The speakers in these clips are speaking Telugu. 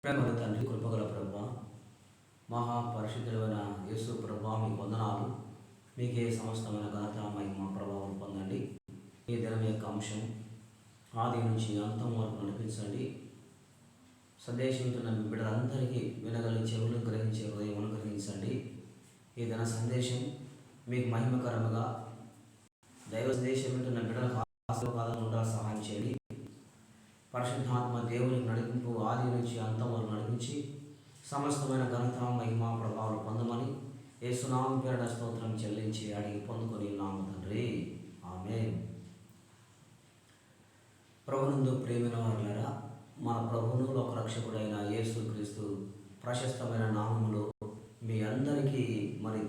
ప్రేమల తండ్రి, కృపగల ప్రభా, మహాపరిశుద్ధుడైన యేసు ప్రభా, మీకు వందనాలు. మీకే సమస్తమైన ఘనత, మహిమ, ప్రభావం పొందండి. ఈ దినం యొక్క అంశం ఆది నుంచి అంతం వరకు నడిపించండి. సందేశం వింటున్న మీ బిడ్డలందరికీ వినగలిగే చెవులు, గ్రహించే హృదయం అనుగ్రహించండి. ఈ దిన సందేశం మీకు మహిమకరముగా దైవ సందేశం వింటున్న బిడ్డలకు ఆశీర్వాదాలు ఉండాలి. సహాయం చేయండి. పరిశుద్ధాత్మ దేవునికి నడిపింపు ఆది నుంచి అంతం వరకు నడిపించి సమస్తమైన ఘనత, మహిమ, ప్రభావాలు పొందమని యేసునామం పేరిట స్తోత్రం చెల్లించి అడిగి పొందుకొని నామ తండ్రి, ఆమేన్. ప్రభునందు ప్రేమైన వారులారా, మన ప్రభువును లోక రక్షకుడైన యేసుక్రీస్తు ప్రశస్తమైన నామములో మీ అందరికీ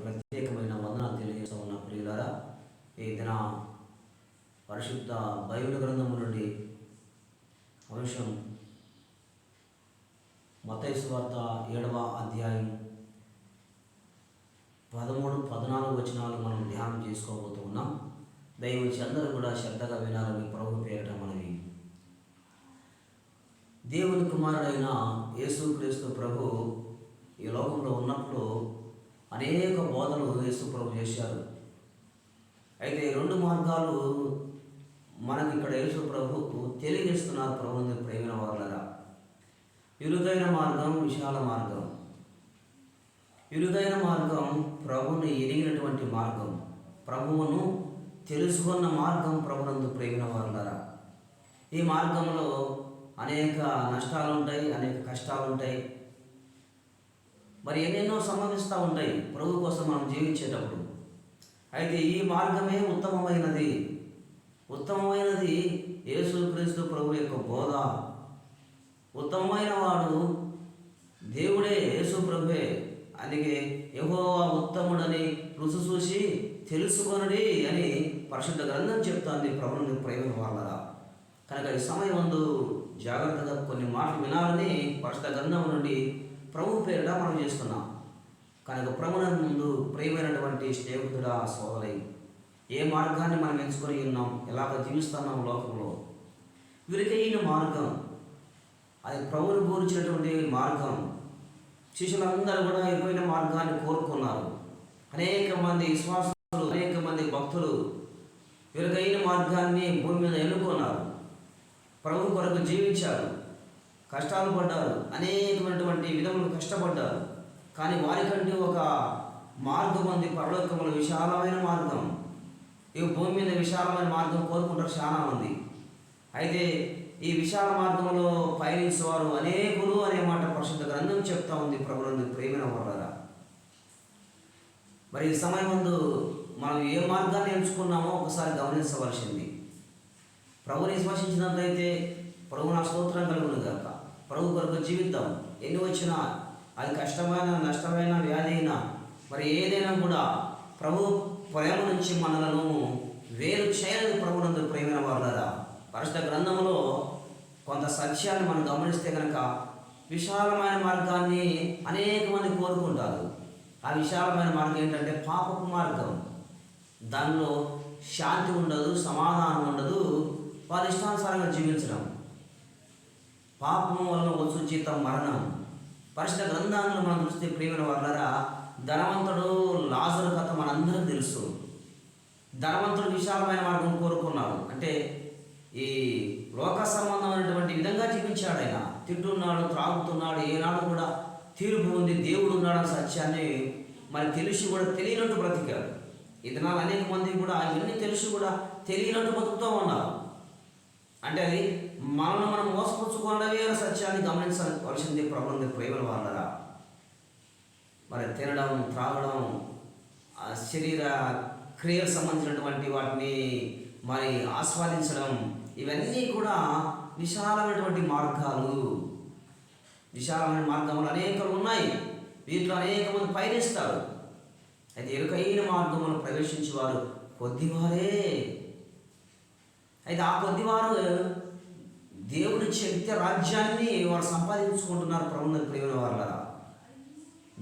ప్రత్యేకమైన వందనాలు తెలియజేస్తూ ఉన్న ప్రియులారా, ఈ దిన పరిశుద్ధ బైబిల్ గ్రంథము నుండి అంశం మత్తయి సువార్త 7వ అధ్యాయం 13, 14 వచనాలు మనం ధ్యానం చేసుకోబోతూ ఉన్నాం. దయవచ్చి అందరూ కూడా శ్రద్ధగా వినాలని ప్రభు పేరిట మనవి. దేవుని కుమారుడైన యేసుక్రీస్తు ప్రభు ఈ లోకంలో ఉన్నప్పుడు అనేక బోధలు యేసు ప్రభు చేశారు. అయితే 2 మార్గాలు మనకి ఇక్కడ యేసు ప్రభు తెలియజేస్తున్నారు. ప్రభువుని ప్రేమైన వారులారా, ఇరుదైన మార్గం, విశాల మార్గం. ఇరుదైన మార్గం ప్రభువుని ఎరిగినటువంటి మార్గం, ప్రభువును తెలుసుకున్న మార్గం. ప్రభునందు ప్రేమైన వారులారా, ఈ మార్గంలో అనేక నష్టాలు ఉంటాయి, అనేక కష్టాలు ఉంటాయి, ఎన్నెన్నో సంభవిస్తూ ఉంటాయి ప్రభు కోసం మనం జీవించేటప్పుడు. అయితే ఈ మార్గమే ఉత్తమమైనది. యేసుక్రీస్తు ప్రభు యొక్క బోధ. ఉత్తమమైన వాడు దేవుడే, యేసు ప్రభువే. అందుకే యెహోవా ఉత్తముడని రుచి చూసి తెలుసుకొనడి అని పరిశుద్ధ గ్రంథం చెప్తాంది. ప్రభువుని ప్రేమ వాళ్ళరా, కనుక ఈ సమయం ముందు జాగ్రత్తగా కొన్ని మాటలు వినాలని పరిశుద్ధ గ్రంథం నుండి ప్రభు పేరిట మనం చేస్తున్నాం. కనుక ప్రభువుని ముందు ప్రియమైనటువంటి స్నేహితుడా, సోదరి, ఏ మార్గాన్ని మనం ఎంచుకొని ఉన్నాం, ఎలాగ జీవిస్తున్నాం లోకంలో, విరికైన మార్గం, అది ప్రభువుని గురించినటువంటి మార్గం. శిష్యులందరూ కూడా ఇరుకైన మార్గాన్ని కోరుకున్నారు. అనేక మంది విశ్వాసులు, అనేక మంది భక్తులు విరుకైన మార్గాన్ని భూమి మీద ఎన్నుకున్నారు. ప్రభు కొరకు జీవించారు, కష్టాలు పడ్డారు, అనేకమైనటువంటి విధములు కష్టపడ్డారు. కానీ వారికంటే ఒక మార్గం ఉంది, పరలోకములో విశాలమైన మార్గం. ఈ భూమి మీద విశాలమైన మార్గం కోరుకుంటారు చాలా మంది. అయితే ఈ విశాల మార్గంలో పయనించేవారు అనేకులు అనే మాట పరిశుద్ధ గ్రంథం చెప్తా ఉంది. ప్రభువునందు ప్రేమైన వారులారా, ఈ సమయం ముందు మనం ఏ మార్గాన్ని ఎంచుకున్నామో ఒకసారి గమనించవలసింది. ప్రభువుని విశ్వసించినట్లయితే ప్రభు నా స్తోత్రం కలుగును గాక. ప్రభు కొరకు జీవితం ఎన్ని వచ్చినా, అది కష్టమైన, నష్టమైన, వ్యాధి అయినా, ఏదైనా కూడా ప్రభు ప్రేమ నుంచి మనలను వేరు చేయలేదు. ప్రభువునందు ప్రేమైన వారులారా, పరిశుద్ధ గ్రంథంలో కొంత సత్యాన్ని మనం గమనిస్తే కనుక విశాలమైన మార్గాన్ని అనేక మంది కోరుకుంటారు. ఆ విశాలమైన మార్గం ఏంటంటే పాపపు మార్గం. దానిలో శాంతి ఉండదు, సమాధానం ఉండదు, వారి ఇష్టానుసారంగా జీవించడం. పాపం వలన వచ్చు జీతం మరణం. పరిశుద్ధ గ్రంథాలను మనం చూస్తే ప్రియమైన వారులారా, ధనవంతుడు లాజరు కథ మనందరికీ తెలుసు. ధనవంతుడు విశాలమైన మార్గం కోరుకున్నాడు. అంటే ఈ లోక సంబంధమైనటువంటి విధంగా జీవించాడు. ఆయన తింటున్నాడు, త్రాగుతున్నాడు, ఏనాడు కూడా తీర్పు ఉంది, దేవుడు ఉన్నాడన్న సత్యాన్ని తెలిసి కూడా తెలియనట్టు బ్రతికాడు. ఈ దినాలు అనేక మంది కూడా ఇవన్నీ తెలిసి కూడా తెలియనట్టు బతుకుతూ ఉన్నారు. అంటే అది మనల్ని మనం మోసపుచ్చుకోవడమే అనే సత్యాన్ని గమనించవలసింది. ప్రభువుని ప్రేమల వాళ్ళరా, తినడం, త్రాగడం, శరీర క్రియలకు సంబంధించినటువంటి వాటిని ఆస్వాదించడం, ఇవన్నీ కూడా విశాలమైనటువంటి మార్గాలు. విశాలమైన మార్గములు అనేకలు ఉన్నాయి. వీటిలో అనేక మంది పయనిస్తారు. అయితే ఇరుకైన మార్గములు ప్రవేశించే వారు కొద్దివారే. అయితే ఆ కొద్దివారు దేవుని నిత్య రాజ్యాన్ని వారు సంపాదించుకుంటున్నారు. ప్రభువుని ప్రేమ వాళ్ళ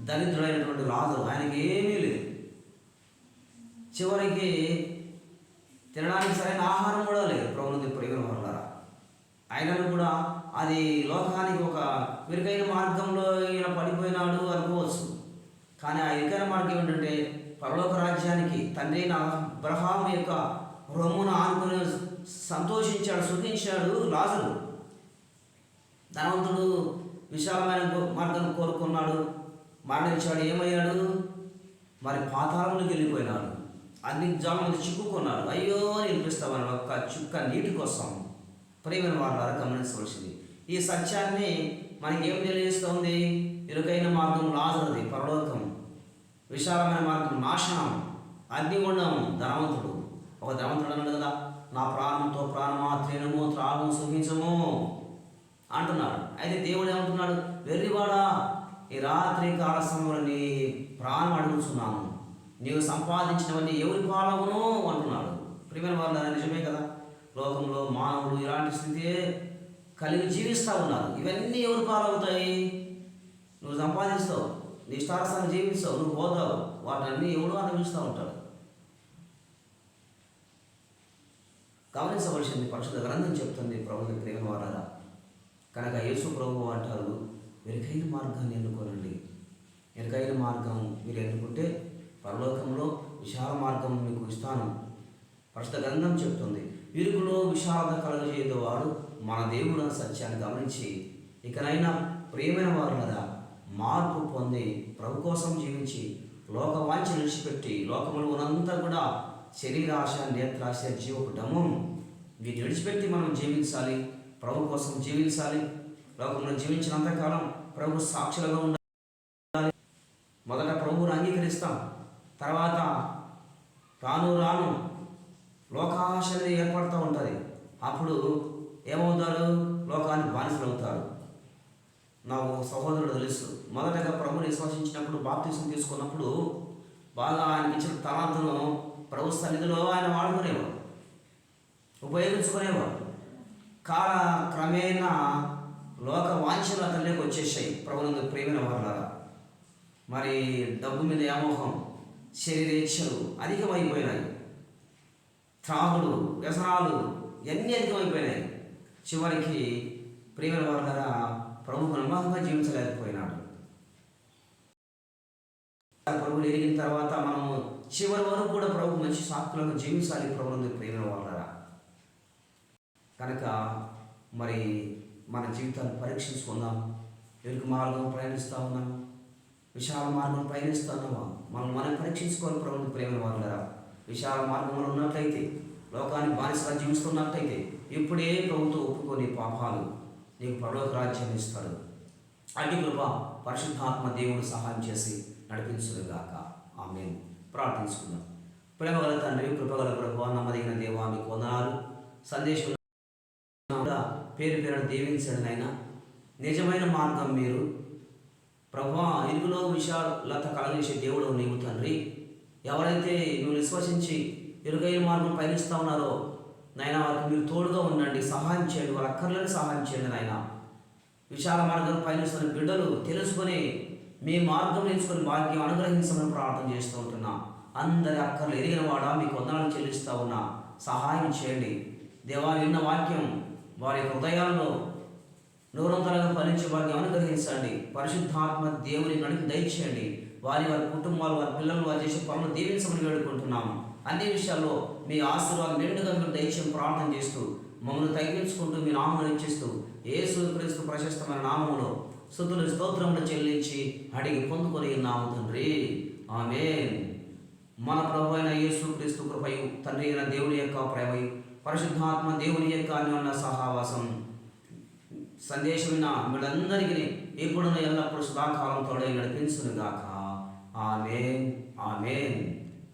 దరిద్రుడైనటువంటి లాజరు, ఆయనకి ఏమీ లేదు. చివరికి తినడానికి సరైన ఆహారం కూడా లేదు. ప్రభువుని ప్రేమ వాళ్ళ ఆయనను కూడా అది లోకానికి ఒక ఇరుకైన మార్గంలో ఈయన పడిపోయినాడు అనుకోవచ్చు. కానీ ఆ ఇరుకైన మార్గం ఏంటంటే పరలోక రాజ్యానికి తండ్రి అయిన అబ్రహాము యొక్క రొమ్మును ఆనుకుని సంతోషించాడు, సుఖించాడు లాజరు. ధనవంతుడు విశాలమైన మార్గం కోరుకున్నాడు, మరణించాడు. ఏమయ్యాడు? మరి పాతాళంలోకి వెళ్ళిపోయినాడు. అన్ని జాములు చిక్కుకున్నాడు. అయ్యో అని వినిపిస్తామని ఒక్క చుక్క నీటి కోసం. ప్రియమైన వాళ్ళ గమనించవలసింది ఈ సత్యాన్ని మనకి ఏం తెలియజేస్తుంది? ఇరుకైన మార్గం లాజరుది పరలోకం, విశాలమైన మార్గం నాశనం, అగ్నిగుండం ధనవంతుడు. ఒక ధనవంతుడు అన్నాడు కదా, నా ప్రాణంతో ప్రాణమా త్రేణము త్రాగము సుఖించము అంటున్నాడు. అయితే దేవుడు ఏమంటున్నాడు? వెర్రివాడా, ఈ రాత్రి కాల సమయంలో నీ ప్రాణం అడుగుతున్నాను, నీవు సంపాదించినవన్నీ ఎవరి పాలవును అంటున్నాడు. ప్రియమైన వాళ్ళ నిజమే కదా, లోకంలో మానవులు ఇలాంటి స్థితి కలిగి జీవిస్తూ ఉన్నారు. ఇవన్నీ ఎవరి పాలవుతాయి? నువ్వు సంపాదిస్తావు, నీ ఇష్టానుసారం జీవిస్తావు, నువ్వు పోతావు, వాటన్నీ ఎవడో అనుభవిస్తూ ఉంటాడు. గమనించవలసింది పరిశుద్ధ గ్రంథం చెప్తుంది ప్రభుత్వ ప్రేమ వారారా. కనుక యేసు ప్రభువు అంటారు, ఇరుకైన మార్గాన్ని ఎన్నుకోనండి. ఇరుకైన మార్గం మీరు ఎన్నుకుంటే పరలోకంలో విశాల మార్గం మీకు ఇస్తాను. పరిశుద్ధ గ్రంథం చెప్తుంది, ఇరుకులో విశాలత కలుగజేసేవాడు మన దేవుడు అన్న సత్యాన్ని గమనించి ఇకనైనా ప్రియమైన వారు కదా మార్పు పొంది ప్రభు కోసం జీవించి లోకవాంఛ విడిచిపెట్టి లోకములు ఉన్నంతా కూడా శరీరాశ, నేత్రాశ, జీవపు డమ్మం వీటిని విడిచిపెట్టి మనం జీవించాలి, ప్రభు కోసం జీవించాలి. లోకంలో జీవించినంతకాలం ప్రభు సాక్షులుగా ఉండాలి. మొదట ప్రభువును అంగీకరిస్తాం, తర్వాత రాను రాను లోకాశ అనేది ఏర్పడుతూ ఉంటుంది. అప్పుడు ఏమవుతారు? లోకానికి బానిసలు అవుతారు. నాకు సహోదరుడు తెలుసు, మొదటగా ప్రభుని విశ్వసించినప్పుడు బాప్తిసం తీసుకున్నప్పుడు బాగా ఆయనకి ఇచ్చిన తలాంతును ప్రభు సన్నిధిలో ఆయన వాడుకునేవాడు, ఉపయోగించుకునేవాడు. కాల క్రమేణా లోక వాంఛలు అతనిలోకి వచ్చేసాయి. ప్రభునందు ప్రేమైన వారులారా, మరి డబ్బు మీద వ్యామోహం, శరీరేచ్ఛలు అధికమైపోయినాయి, త్రాగుడు, వ్యసనాలు ఇవన్నీ అధికమైపోయినాయి. చివరికి ప్రేమైన వారులారా ప్రభువు నమ్మకంగా జీవించలేకపోయినాడు. ప్రభువుని ఎరిగిన తర్వాత మనము చివరి వరకు కూడా ప్రభు మంచి సాకులను జీవించాలి. ప్రభునందు ప్రేమైన వారులారా, కనుక మరి మన జీవితాన్ని పరీక్షించుకుందాం. ఎరుకు మార్గం ప్రయాణిస్తూ ఉన్నాం, విశాల మార్గం ప్రయాణిస్తున్నామా? మనం పరీక్షించుకోవాలి. ప్రభుత్వ ప్రేమ వారులారా, విశాల మార్గంలో ఉన్నట్లయితే, లోకానికి బానిసగా జీవిస్తున్నట్లయితే ఇప్పుడే ప్రభుత్వం ఒప్పుకొని పాపాలు నీకు పరలోక రాజ్యాన్ని ఇస్తాడు. అటు కృప పరిశుద్ధాత్మ దేవుడు సహాయం చేసి నడిపించుగాక. ఆమేన్. ప్రార్థించుకుందాం. ప్రేమగల తండ్రి, కృపగల ప్రభువా, నమ్మదగిన దేవా, మీకు వందనాలు. సందేశం పేరు పేరు దీవించండి నాయన. నిజమైన మార్గం మీరు ప్రభువా, ఇరుకులో విశాలత కలగజేసే దేవుడు నీవు తండ్రి. ఎవరైతే నువ్వు విశ్వసించి ఇరుకైన మార్గం పయనిస్తూ ఉన్నారో నాయన, వారికి మీరు తోడుగా ఉండండి, సహాయం చేయండి, వాళ్ళ అక్కర్లను సహాయం చేయండి నాయన. విశాల మార్గం పయనిస్తున్న బిడ్డలు తెలుసుకొని మీ మార్గం నేర్చుకొని భాగ్యం అనుగ్రహించమని ప్రార్థన చేస్తూ ఉంటున్నా. అందరి అక్కర్లు ఎరిగిన వాడా మీకు వందనాలు చెల్లిస్తూ ఉన్నా, సహాయం చేయండి దేవా. విన్న వాక్యం వారి హృదయాల్లో నూరంతరంగా ఫలించే భాగ్యం అనుగ్రహించండి. పరిశుద్ధాత్మ దేవుని నడిపి దయచేయండి. వారి కుటుంబాలు, వారి పిల్లలు, వారు చేసే పనులు దీవించమని వేడుకుంటున్నాము. అన్ని విషయాల్లో మీ ఆశీర్వాదం నిండుగా మీరు దయచేసి ప్రార్థన చేస్తూ మమ్మల్ని తగ్గించుకుంటూ మీ నామమును ఇచ్చిస్తూ యేసుక్రీస్తు ప్రశస్తమైన నామములో స్తుతులు స్తోత్రములు చెల్లించి అడిగి పొందుకొని ఉన్నాము తండ్రి. ఆమేన్. మన ప్రభు అయిన యేసుక్రీస్తు కృపయు, తండ్రి అయిన దేవుని యొక్క ప్రేమయు, పరిశుద్ధాత్మ దేవుని యొక్క అన్యోన్య సహవాసం సందేశమైన వీళ్ళందరికీ ఎప్పుడున్న ఎల్లప్పుడు సదాకాలం తోడై నడిపించునుగాక. ఆమేన్. ఆమేన్.